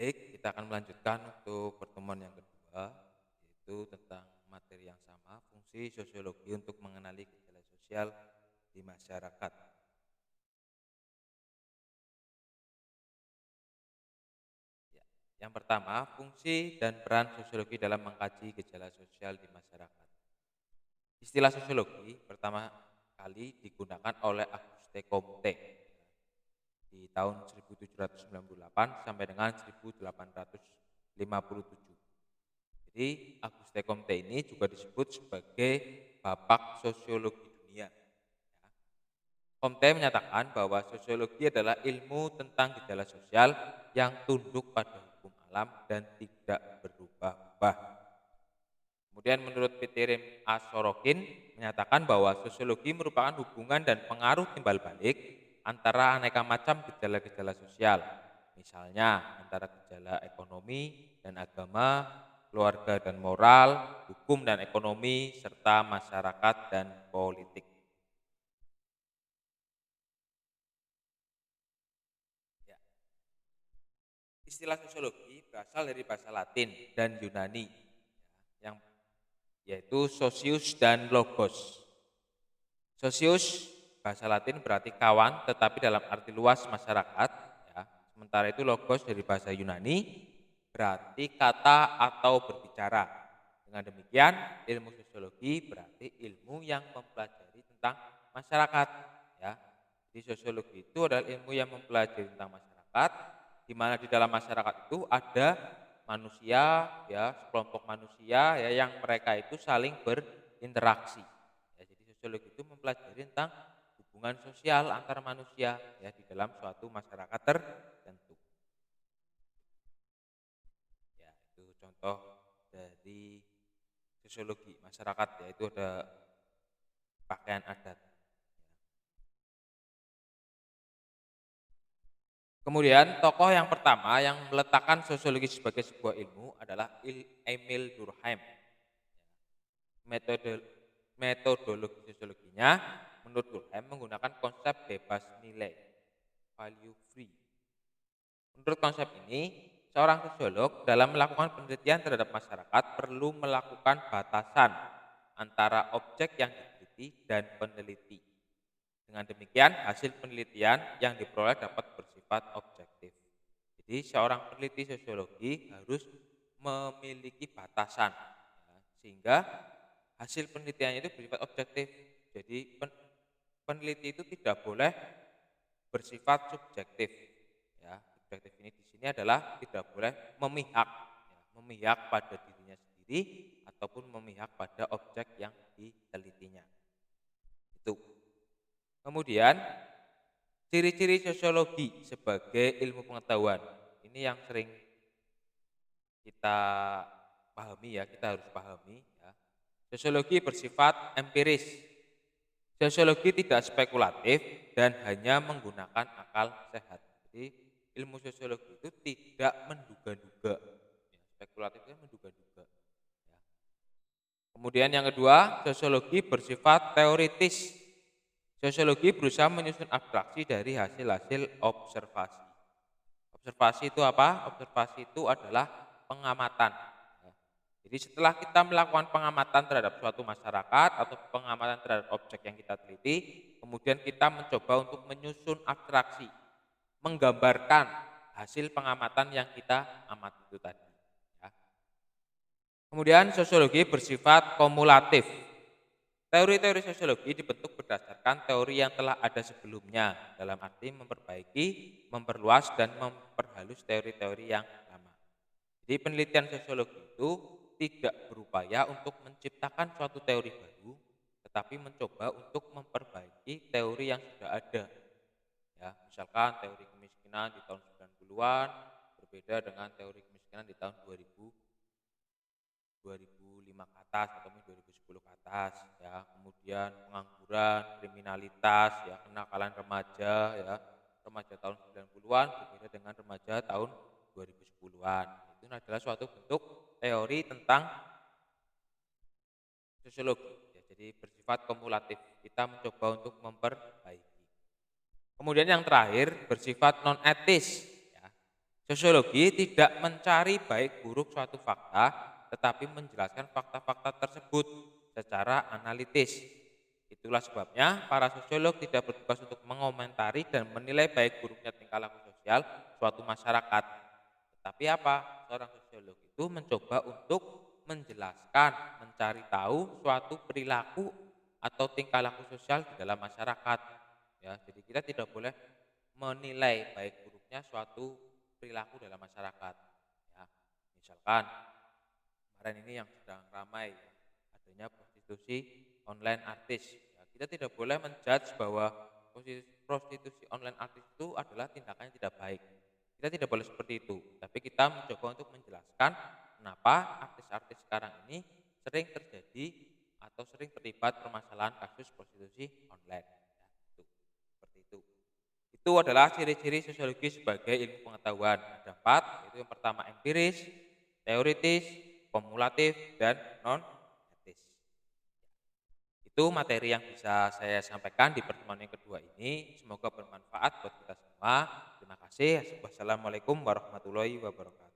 Baik, kita akan melanjutkan untuk pertemuan yang kedua, yaitu tentang materi yang sama, fungsi sosiologi untuk mengenali gejala sosial di masyarakat. Ya. Yang pertama, fungsi dan peran sosiologi dalam mengkaji gejala sosial di masyarakat. Istilah sosiologi pertama kali digunakan oleh Auguste Comte di tahun 1798 sampai dengan 1857. Jadi Auguste Comte ini juga disebut sebagai bapak sosiologi dunia. Ya. Comte menyatakan bahwa sosiologi adalah ilmu tentang gejala sosial yang tunduk pada hukum alam dan tidak berubah-ubah. Kemudian menurut Peter A. Sorokin menyatakan bahwa sosiologi merupakan hubungan dan pengaruh timbal balik antara aneka macam gejala-gejala sosial. Misalnya antara gejala ekonomi dan agama, keluarga dan moral, hukum dan ekonomi, serta masyarakat dan politik. Ya. Istilah sosiologi berasal dari bahasa Latin dan Yunani, yang yaitu socius dan logos. Socius bahasa Latin berarti kawan, tetapi dalam arti luas masyarakat. Ya. Sementara itu logos dari bahasa Yunani berarti kata atau berbicara. Dengan demikian, ilmu sosiologi berarti ilmu yang mempelajari tentang masyarakat. Ya. Jadi sosiologi itu adalah ilmu yang mempelajari tentang masyarakat, di mana di dalam masyarakat itu ada manusia, ya, sekelompok manusia ya, yang mereka itu saling berinteraksi. Ya, jadi sosiologi itu mempelajari tentang hubungan sosial antar manusia ya di dalam suatu masyarakat tertentu. Ya, itu contoh dari sosiologi masyarakat, yaitu ada pakaian adat. Kemudian tokoh yang pertama yang meletakkan sosiologi sebagai sebuah ilmu adalah Emil Durkheim. Metodologi sosiologinya menurut Durkheim menggunakan konsep bebas nilai, value free. Menurut konsep ini, seorang sosiolog dalam melakukan penelitian terhadap masyarakat perlu melakukan batasan antara objek yang diteliti dan peneliti. Dengan demikian, hasil penelitian yang diperoleh dapat bersifat objektif. Jadi, seorang peneliti sosiologi harus memiliki batasan, ya, sehingga hasil penelitiannya itu bersifat objektif. Jadi, peneliti itu tidak boleh bersifat subjektif. Ya, subjektif ini di sini adalah tidak boleh memihak, ya, memihak pada dirinya sendiri ataupun memihak pada objek yang ditelitinya. Itu. Kemudian ciri-ciri sosiologi sebagai ilmu pengetahuan. Ini yang sering kita pahami ya, kita harus pahami ya. Sosiologi bersifat empiris. Sosiologi tidak spekulatif dan hanya menggunakan akal sehat. Jadi ilmu sosiologi itu tidak menduga-duga. Ya, spekulatif itu menduga-duga. Ya. Kemudian yang kedua, sosiologi bersifat teoritis. Sosiologi berusaha menyusun abstraksi dari hasil-hasil observasi. Observasi itu apa? Observasi itu adalah pengamatan. Ya. Jadi setelah kita melakukan pengamatan terhadap suatu masyarakat atau pengamatan terhadap objek yang kita teliti, kemudian kita mencoba untuk menyusun abstraksi, menggambarkan hasil pengamatan yang kita amati itu tadi. Ya. Kemudian sosiologi bersifat kumulatif. Teori-teori sosiologi dibentuk berdasarkan teori yang telah ada sebelumnya, dalam arti memperbaiki, memperluas, dan memperhalus teori-teori yang lama. Jadi penelitian sosiologi itu tidak berupaya untuk menciptakan suatu teori baru, tetapi mencoba untuk memperbaiki teori yang sudah ada. Ya, misalkan teori kemiskinan di tahun 90-an berbeda dengan teori kemiskinan di tahun 2005 ke atas atau 2010 ke atas ya. Kemudian pengangguran, kriminalitas ya, kenakalan remaja ya. Remaja tahun 90-an berbeda dengan remaja tahun 2010-an. Itu adalah suatu bentuk teori tentang sosiologi ya. Jadi bersifat kumulatif. Kita mencoba untuk memperbaiki. Kemudian yang terakhir bersifat non etis ya. Sosiologi tidak mencari baik buruk suatu fakta, tetapi menjelaskan fakta-fakta tersebut secara analitis. Itulah sebabnya para sosiolog tidak bertugas untuk mengomentari dan menilai baik buruknya tingkah laku sosial suatu masyarakat. Tetapi apa? Seorang sosiolog itu mencoba untuk menjelaskan, mencari tahu suatu perilaku atau tingkah laku sosial di dalam masyarakat. Ya, jadi kita tidak boleh menilai baik buruknya suatu perilaku dalam masyarakat. Ya, misalkan kemarin ini yang sedang ramai ya, adanya prostitusi online artis. Ya, kita tidak boleh menjudge bahwa prostitusi online artis itu adalah tindakan yang tidak baik. Kita tidak boleh seperti itu, tapi kita mencoba untuk menjelaskan kenapa artis-artis sekarang ini sering terjadi atau sering terlibat permasalahan kasus prostitusi online. Ya, itu seperti itu. Itu adalah ciri-ciri sosiologi sebagai ilmu pengetahuan. Ada 4, yaitu yang pertama empiris, teoritis, kumulatif, dan non-etis. Itu materi yang bisa saya sampaikan di pertemuan yang kedua ini. Semoga bermanfaat buat kita semua. Terima kasih. Wassalamualaikum warahmatullahi wabarakatuh.